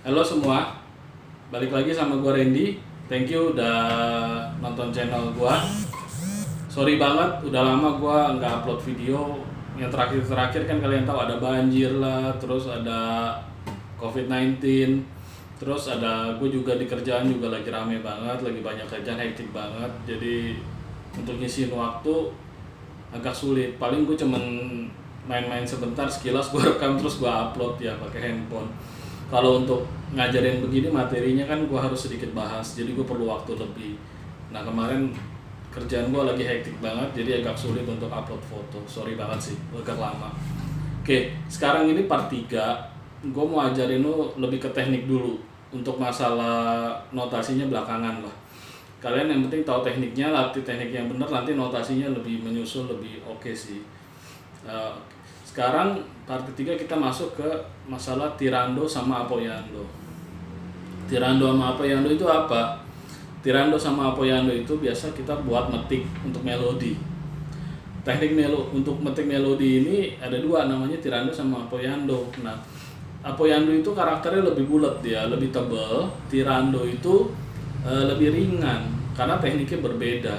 Halo semua, balik lagi sama gua Randy. Thank you udah nonton channel gua. Sorry banget, udah lama gua nggak upload video. Yang terakhir-terakhir kan kalian tahu ada banjir lah, terus ada COVID-19, terus ada gue juga di kerjaan juga lagi rame banget, lagi banyak kerjaan, hektik banget. Jadi untuk ngisiin waktu agak sulit. Paling gue cuman main-main sebentar, sekilas gue rekam terus gue upload ya pakai handphone. Kalau untuk ngajarin begini materinya kan gue harus sedikit bahas, jadi gue perlu waktu lebih. Nah kemarin kerjaan gue lagi hektik banget, jadi agak sulit untuk upload foto. Sorry banget sih, agak lama. Oke, sekarang ini part 3. Gue mau ajarin lu lebih ke teknik dulu. Untuk masalah notasinya belakangan lah. Kalian yang penting tahu tekniknya, latih teknik yang benar, nanti notasinya lebih menyusul, lebih oke sih. Sekarang part ketiga kita masuk ke masalah tirando sama apoyando. Tirando sama apoyando itu apa? Tirando sama apoyando itu biasa kita buat metik untuk melodi. Teknik untuk metik melodi ini ada dua, namanya tirando sama apoyando. Nah, apoyando itu karakternya lebih bulat dia, lebih tebal. Tirando itu lebih ringan karena tekniknya berbeda.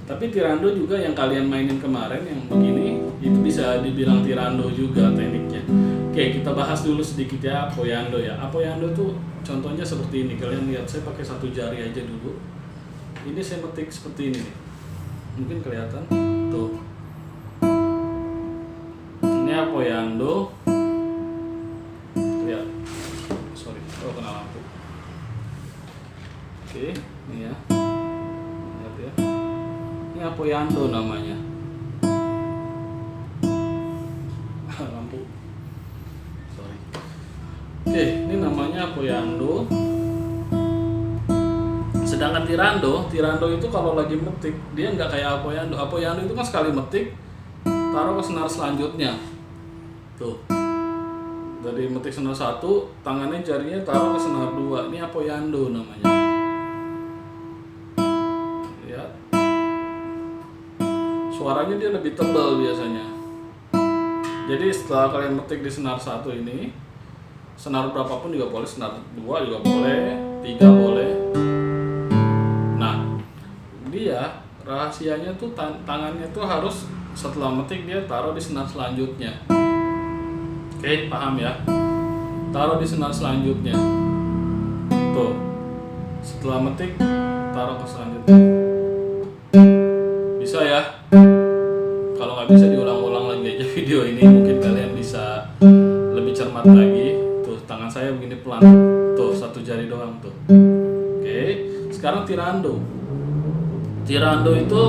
Tapi tirando juga yang kalian mainin kemarin yang begini itu bisa dibilang tirando juga tekniknya. Oke, kita bahas dulu sedikit ya apoyando ya. Apoyando itu contohnya seperti ini. Kalian lihat saya pakai satu jari aja dulu. Ini saya metik seperti ini nih. Mungkin kelihatan tuh. Ini apoyando. Lihat. Sorry, kena lampu. Oke, ini ya. Lihat ya. Ini apoyando namanya. Lampu. Sorry. Oke, ini namanya apoyando. Sedangkan tirando itu kalau lagi metik dia nggak kayak apoyando. Apoyando itu kan sekali metik taruh ke senar selanjutnya. Tuh. Dari metik senar 1, tangannya jarinya taruh ke senar 2. Ini apoyando namanya. Lihat. Suaranya dia lebih tebal biasanya. Jadi setelah kalian metik di senar 1 ini, senar berapapun juga boleh, senar 2 juga boleh, 3 boleh. Nah, dia rahasianya tuh tangannya tuh harus setelah metik dia taruh di senar selanjutnya. Oke, paham ya? Taruh di senar selanjutnya. Tuh. Setelah metik taruh ke selanjutnya. Bisa ya? Kalau nggak bisa diulang-ulang lagi aja video ini, mungkin kalian bisa lebih cermat lagi. Tuh, tangan saya begini pelan. Tuh, satu jari doang tuh. Oke, sekarang tirando. Tirando itu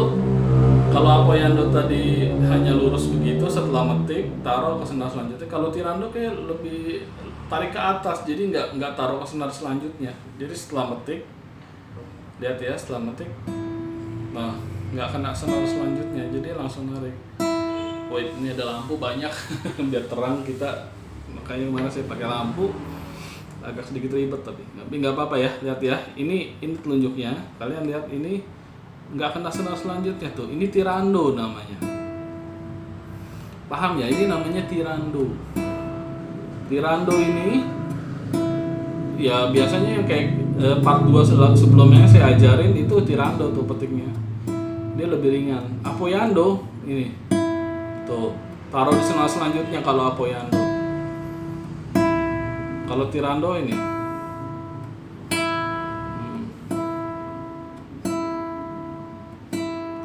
kalau apoyando tadi hanya lurus begitu, setelah metik taruh ke senar selanjutnya. Kalau tirando kayak lebih tarik ke atas, jadi nggak taruh ke senar selanjutnya. Jadi setelah metik, lihat ya, setelah metik, nah nggak kena senar selanjutnya, jadi langsung narik. Wait, ini ada lampu banyak biar terang kita, makanya kemarin saya pakai lampu, agak sedikit ribet tapi nggak apa-apa ya. Lihat ya, ini telunjuknya, kalian lihat ini nggak kena senar selanjutnya tuh. Ini tirando namanya. Paham ya? Ini namanya tirando. Tirando ini ya biasanya yang kayak part 2 sebelumnya saya ajarin itu tirando tuh petiknya. Dia lebih ringan. Apoyando ini tuh taruh di senar selanjutnya kalau apoyando. Kalau tirando ini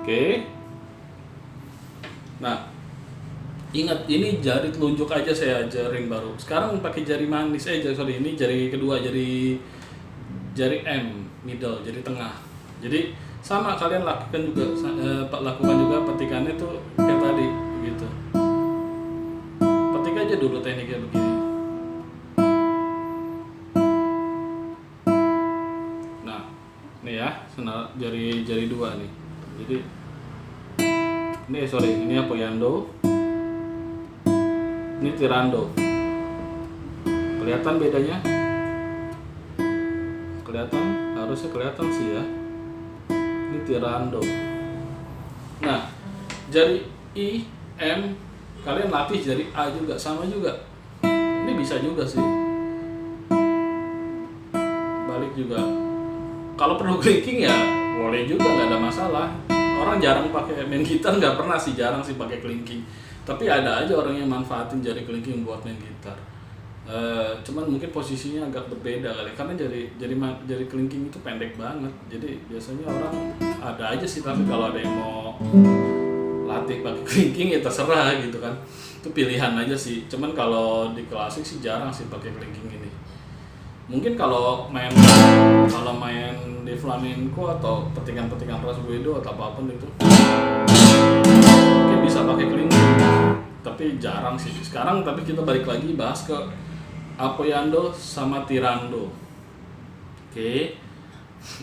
oke. Nah, ingat ini jari telunjuk aja saya ajarin baru. Sekarang pakai jari manis ini jari kedua, jari M middle, jari tengah. Jadi sama kalian lakukan juga petikannya tuh kayak tadi gitu. Petik aja dulu tekniknya begini. Nah, ini ya, senar jari 2 nih. Jadi ini apoyando, ini tirando. Kelihatan bedanya? Kelihatan? Harusnya kelihatan sih ya. Ini tirando. Nah, jari I, M, kalian latih jari A juga, sama juga. Ini bisa juga sih. juga. Kalau perlu kelingking ya boleh juga, nggak ada masalah. Orang jarang pakai main gitar, nggak pernah sih, jarang sih pakai kelingking. Tapi ada aja orang yang manfaatin jari kelingking buat main gitar. Cuman mungkin posisinya agak berbeda kali, karena jari kelingking itu pendek banget. Jadi biasanya orang ada aja sih, tapi kalau ada yang mau latih pakai kelingking ya terserah gitu kan. Itu pilihan aja sih. Cuman kalau di klasik sih jarang sih pakai kelingking ini. Mungkin kalau main di flamenco atau petikan-petikan Rasuedo atau apapun itu mungkin bisa pakai kelingking, tapi jarang sih sekarang. Tapi kita balik lagi bahas ke apoyando sama tirando. Oke.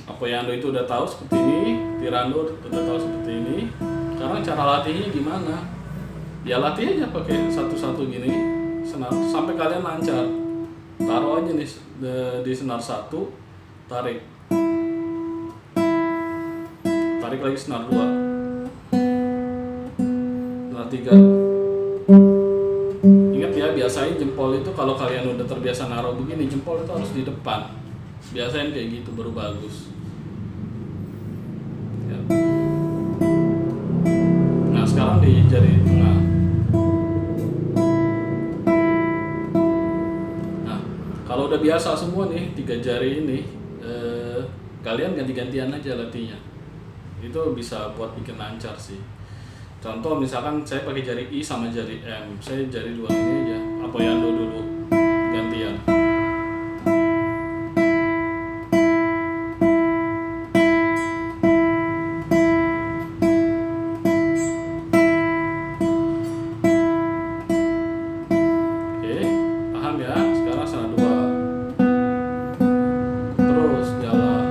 Apoyando itu udah tahu seperti ini, tirando udah tahu seperti ini. Sekarang cara latihnya gimana? Ya latih aja pakai satu-satu gini senar sampai kalian lancar. Taruh aja nih di senar 1, tarik lagi senar 2, senar 3. Ingat ya, biasain jempol itu kalau kalian udah terbiasa naruh begini, jempol itu harus di depan. Biasain kayak gitu baru bagus ya. Nah sekarang di jari tengah. Nah kalau udah biasa semua nih 3 jari ini, kalian ganti-gantian aja latihnya. Itu bisa buat bikin lancar sih. Contoh misalkan saya pakai jari I sama jari M, saya jari 2 ini aja, apoyando dulu, gantian. Oke, paham ya? Sekarang senar 2. Terus jalan.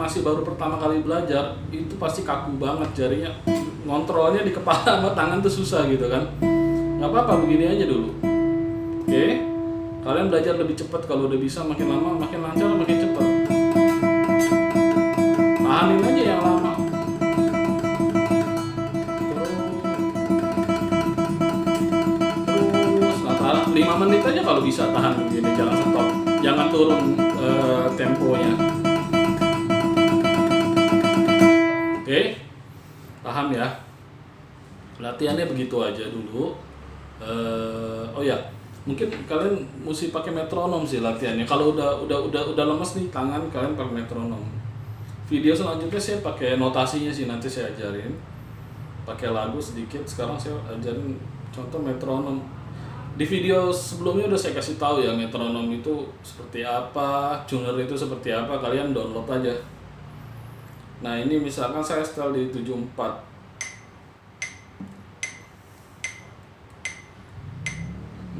Masih baru pertama kali belajar itu pasti kaku banget jarinya, ngontrolnya di kepala sama tangan tuh susah gitu kan. Nggak apa-apa, begini aja dulu. Oke, kalian belajar lebih cepat kalau udah bisa, makin lama makin lancar, makin cepat. Tahanin aja yang lama. Terus nah, 5 menit aja kalau bisa, tahan begini, jangan stop, jangan turun temponya. Oke, paham ya? Latihannya begitu aja dulu. Oh ya, mungkin kalian mesti pakai metronom sih latihannya. Kalau udah lemes nih tangan, kalian pakai metronom. Video selanjutnya saya pakai notasinya sih, nanti saya ajarin. Pakai lagu sedikit. Sekarang saya ajarin contoh metronom. Di video sebelumnya udah saya kasih tahu ya metronom itu seperti apa, tuner itu seperti apa. Kalian download aja. Nah ini misalkan saya setel di 74.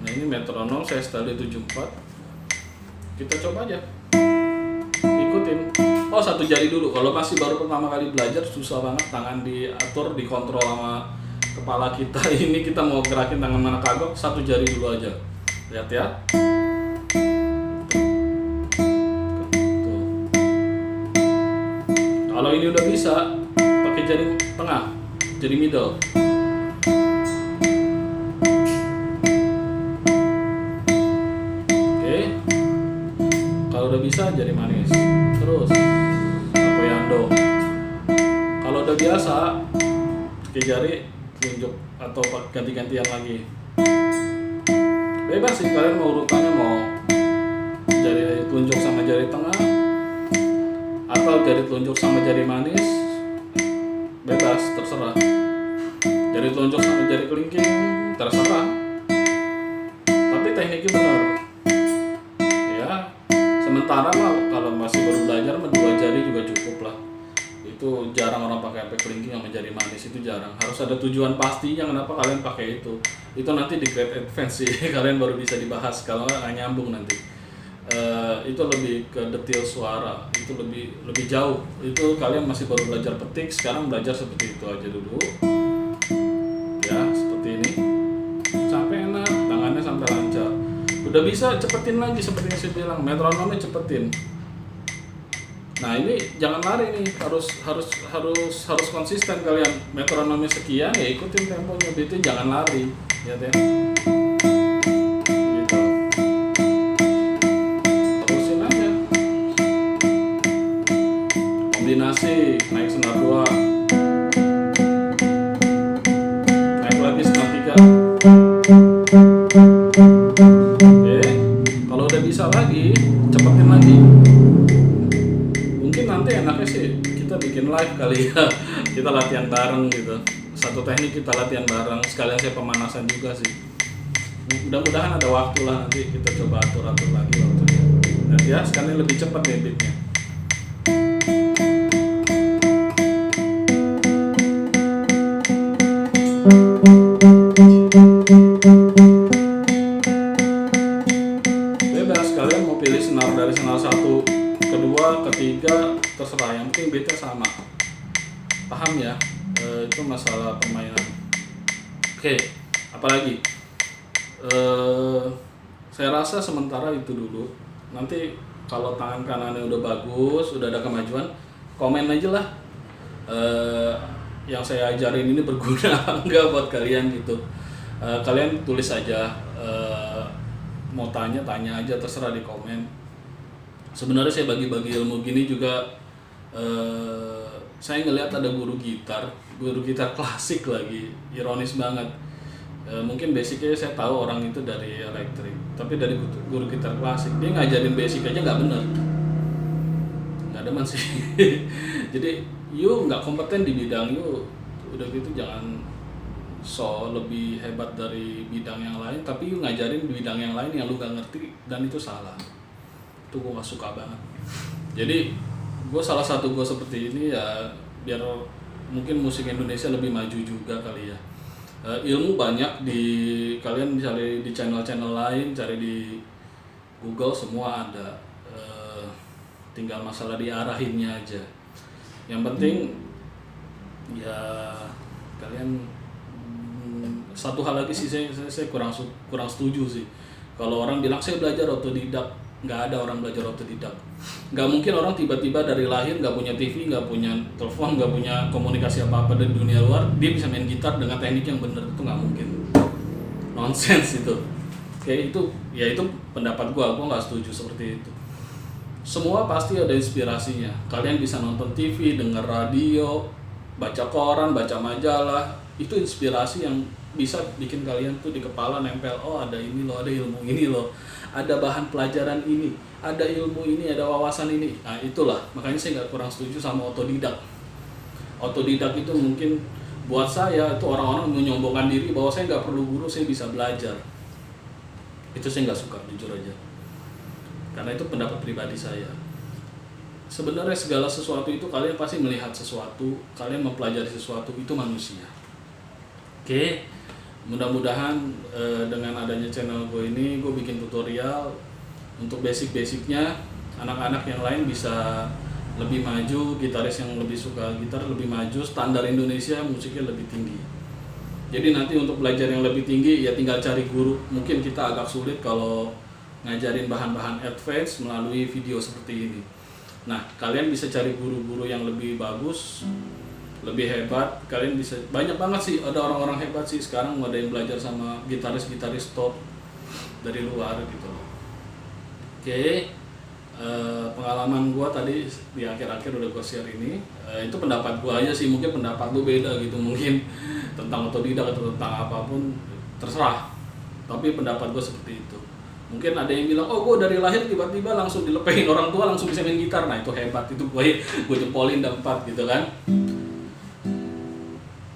Nah ini metronom saya setel di 74. Kita coba aja, ikutin. Oh 1 jari dulu, kalau masih baru pertama kali belajar susah banget, tangan diatur, dikontrol sama kepala kita. Ini kita mau gerakin tangan mana kagok, 1 jari dulu aja. Lihat ya. Kalau ini udah bisa, pakai jari tengah, jari middle. Oke. Kalau udah bisa, jari manis. Terus apoyando. Kalau udah biasa, pakai jari telunjuk atau ganti-gantian lagi. Bebas sih kalian mau urutannya, mau jari telunjuk sama jari tengah, atau jari telunjuk sama jari manis, bebas, terserah. Jari telunjuk sama jari kelingking, terserah. Tapi tekniknya benar. Ya, sementara mah kalau masih baru belajar mah 2 jari juga cukup lah. Itu jarang orang pakai kelingking sama jari manis, itu jarang. Harus ada tujuan pastinya kenapa kalian pakai itu. Itu nanti di grade advance sih kalian baru bisa dibahas, kalau nggak nyambung nanti. Itu lebih ke detail suara, itu lebih jauh. Itu kalian masih baru belajar petik, sekarang belajar seperti itu aja dulu ya, seperti ini sampai enak, tangannya sampai lancar. Udah bisa, cepetin lagi seperti yang saya bilang, metronomnya cepetin. Nah ini jangan lari nih, harus konsisten kalian. Metronomnya sekian ya ikutin temponya, itu jangan lari ya. latihan bareng gitu, satu teknik kita latihan bareng, sekalian saya pemanasan juga sih. Mudah-mudahan ada waktu lah, nanti kita coba atur lagi waktunya. Nanti ya sekalian lebih cepat deh beatnya. Bebas, kalian mau pilih senar dari senar 1, kedua, ketiga, terserah, yang penting beatnya sama. Paham ya? Itu masalah permainan. Oke, apalagi? Saya rasa sementara itu dulu. Nanti kalau tangan kanannya udah bagus, udah ada kemajuan, komen aja lah. Yang saya ajarin ini berguna enggak buat kalian gitu. Kalian tulis aja, mau tanya aja, terserah di komen. Sebenarnya saya bagi-bagi ilmu gini juga, saya ngelihat ada guru gitar klasik lagi, ironis banget. Mungkin basicnya saya tahu orang itu dari elektrik, tapi dari guru gitar klasik, dia ngajarin basic aja nggak bener, nggak demen sih. Jadi you nggak kompeten di bidang you, udah gitu jangan so lebih hebat dari bidang yang lain, tapi you ngajarin di bidang yang lain yang lu nggak ngerti, dan itu salah. Itu gue nggak suka banget. Jadi gue salah satu gue seperti ini ya, biar mungkin musik Indonesia lebih maju juga kali ya. Ilmu banyak di kalian cari di channel-channel lain, cari di Google semua ada. Tinggal masalah diarahinnya aja. Yang penting ya kalian, satu hal lagi sih, saya kurang setuju sih kalau orang bilang saya belajar otodidak. Nggak ada orang belajar otodidak. Nggak mungkin orang tiba-tiba dari lahir nggak punya TV, nggak punya telepon, nggak punya komunikasi apa-apa dari dunia luar, dia bisa main gitar dengan teknik yang benar. Itu nggak mungkin. Nonsense itu. Kayak itu, ya itu pendapat gua nggak setuju seperti itu. Semua pasti ada inspirasinya. Kalian bisa nonton TV, dengar radio, baca koran, baca majalah. Itu inspirasi yang bisa bikin kalian tuh di kepala nempel, oh ada ini loh, ada ilmu ini loh, ada bahan pelajaran ini, ada ilmu ini, ada wawasan ini. Nah itulah, makanya saya nggak kurang setuju sama otodidak. Otodidak itu mungkin buat saya itu orang-orang menyombongkan diri bahwa saya nggak perlu guru, saya bisa belajar. Itu saya nggak suka, jujur aja. Karena itu pendapat pribadi saya. Sebenarnya segala sesuatu itu kalian pasti melihat sesuatu, kalian mempelajari sesuatu, itu manusia. Oke. Mudah-mudahan dengan adanya channel gue ini, gue bikin tutorial untuk basic-basicnya, anak-anak yang lain bisa lebih maju, gitaris yang lebih suka gitar lebih maju, standar Indonesia musiknya lebih tinggi. Jadi nanti untuk belajar yang lebih tinggi ya tinggal cari guru. Mungkin kita agak sulit kalau ngajarin bahan-bahan advance melalui video seperti ini. Nah, kalian bisa cari guru-guru yang lebih bagus, lebih hebat. Kalian bisa, banyak banget sih, ada orang-orang hebat sih sekarang, ada yang belajar sama gitaris-gitaris top dari luar gitu loh. Oke, pengalaman gua tadi di akhir-akhir udah gua share ini. Itu pendapat gua aja sih, mungkin pendapat lu beda gitu, mungkin tentang otodidak atau tentang apapun terserah, tapi pendapat gua seperti itu. Mungkin ada yang bilang, oh gue dari lahir tiba-tiba langsung dilepehin orang tua langsung bisa main gitar, nah itu hebat, itu gue jempolin dapat gitu kan.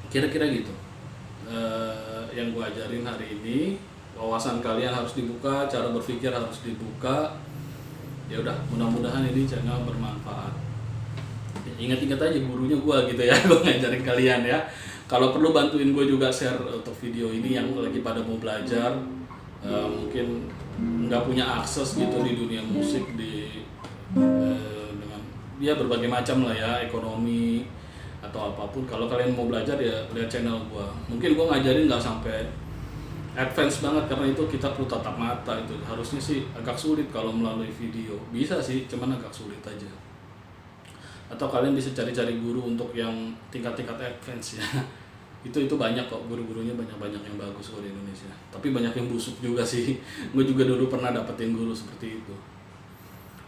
Kira-kira gitu yang gue ajarin hari ini. Wawasan kalian harus dibuka, cara berpikir harus dibuka. Ya udah, mudah-mudahan ini channel bermanfaat. Ingat-ingat aja gurunya gue gitu ya, gue ngajarin kalian ya. Kalau perlu bantuin gue juga share untuk video ini yang lagi pada mau belajar, mungkin nggak punya akses gitu di dunia musik, dengan ya berbagai macam lah ya, ekonomi atau apapun. Kalau kalian mau belajar ya lihat channel gua. Mungkin gua ngajarin nggak sampai advance banget, karena itu kita perlu tatap mata. Itu harusnya sih agak sulit kalau melalui video. Bisa sih, cuman agak sulit aja. Atau kalian bisa cari-cari guru untuk yang tingkat-tingkat advance ya. Itu banyak kok, guru-gurunya banyak yang bagus kok di Indonesia. Tapi banyak yang busuk juga sih. Gue juga dulu pernah dapetin guru seperti itu.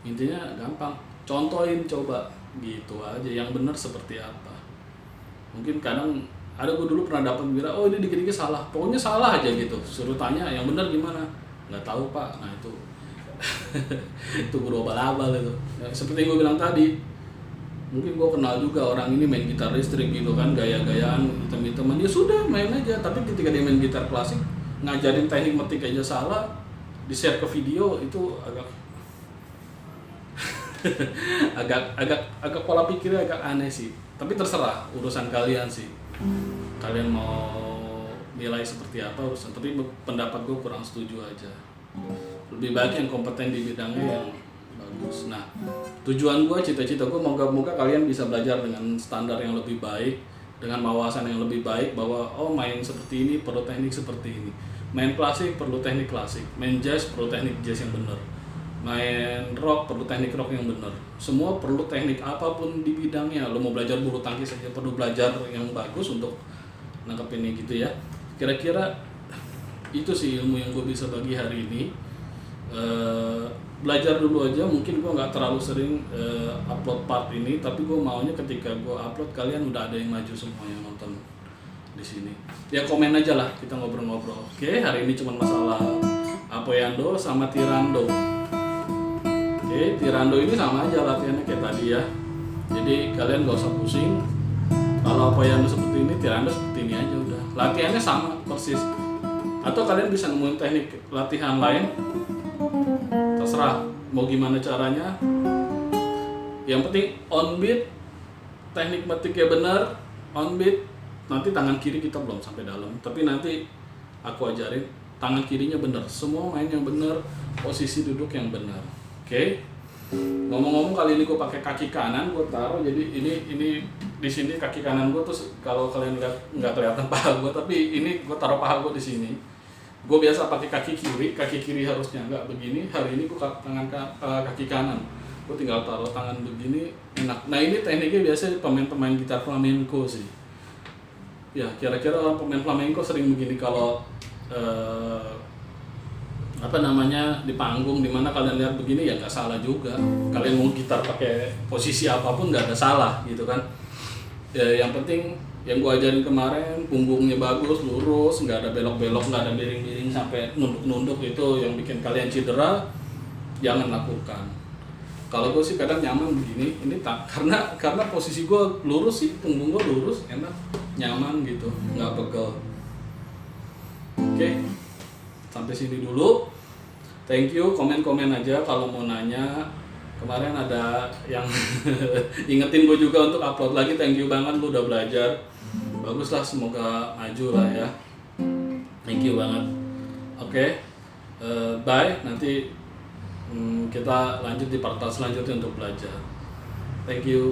Intinya gampang, contohin coba gitu aja yang benar seperti apa. Mungkin kadang ada, gue dulu pernah dapet bilang, oh ini dikit-dikit salah, pokoknya salah aja gitu. Suruh tanya yang benar gimana, nggak tahu pak. Nah itu itu guru abal-abal itu. Ya, seperti yang gue bilang tadi, Mungkin gue kenal juga orang ini main gitar listrik gitu kan, gaya-gayaan, hitam-hitaman, ya sudah main aja. Tapi ketika dia main gitar klasik, ngajarin teknik metik aja salah, di-share ke video, itu agak agak pola pikirnya agak aneh sih. Tapi terserah, urusan kalian sih. Kalian mau nilai seperti apa urusan, tapi pendapat gue kurang setuju aja. Lebih baik yang kompeten di bidangnya yang bagus. Nah, tujuan gue, cita-cita gue, moga-moga kalian bisa belajar dengan standar yang lebih baik, dengan wawasan yang lebih baik, bahwa oh main seperti ini perlu teknik seperti ini, main klasik perlu teknik klasik, main jazz perlu teknik jazz yang benar, main rock perlu teknik rock yang benar. Semua perlu teknik apapun di bidangnya. Lo mau belajar bulu tangkis saja perlu belajar yang bagus untuk nangkep ini gitu ya. Kira-kira itu sih ilmu yang gue bisa bagi hari ini. Belajar dulu aja, mungkin gue nggak terlalu sering upload part ini, tapi gue maunya ketika gue upload kalian udah ada yang maju semua yang nonton di sini. Ya komen aja lah, kita ngobrol-ngobrol. Oke, hari ini cuma masalah Apoyando sama Tirando. Oke, Tirando ini sama aja latihannya kayak tadi ya. Jadi kalian gak usah pusing. Kalau Apoyando seperti ini, Tirando seperti ini aja udah. Latihannya sama persis. Atau kalian bisa nemuin teknik latihan lain, terserah mau gimana caranya. Yang penting on beat, teknik metiknya benar, on beat. Nanti tangan kiri kita belum sampai dalam, tapi nanti aku ajarin tangan kirinya benar, semua main yang benar, posisi duduk yang benar. Oke. Ngomong-ngomong, kali ini gue pakai kaki kanan, gue taruh, jadi ini di sini kaki kanan gue. Terus kalau kalian lihat nggak kelihatan paha gue, tapi ini gue taruh paha gue di sini. Gue biasa pakai kaki kiri harusnya nggak begini. Hari ini gue kaki kanan, gue tinggal taruh tangan begini, enak. Nah ini tekniknya biasanya pemain gitar flamenco sih. Ya kira-kira orang pemain flamenco sering begini kalau di panggung dimana kalian lihat begini, ya nggak salah juga. Kalian mau gitar pakai posisi apapun nggak ada salah gitu kan. Ya, yang penting yang gua ajarin kemarin, punggungnya bagus, lurus, nggak ada belok-belok, nggak ada miring-miring sampai nunduk-nunduk, itu yang bikin kalian cedera. Jangan lakukan. Kalau gue sih kadang nyaman begini, ini karena posisi gue lurus sih, punggung gue lurus, enak, nyaman gitu, nggak pegel. Oke, sampai sini dulu. Thank you, komen-komen aja kalau mau nanya. Kemarin ada yang ingetin gue juga untuk upload lagi. Thank you banget, lu udah belajar. Bagus lah, semoga maju lah ya. Thank you banget. Oke, bye. Nanti kita lanjut di part selanjutnya untuk belajar. Thank you.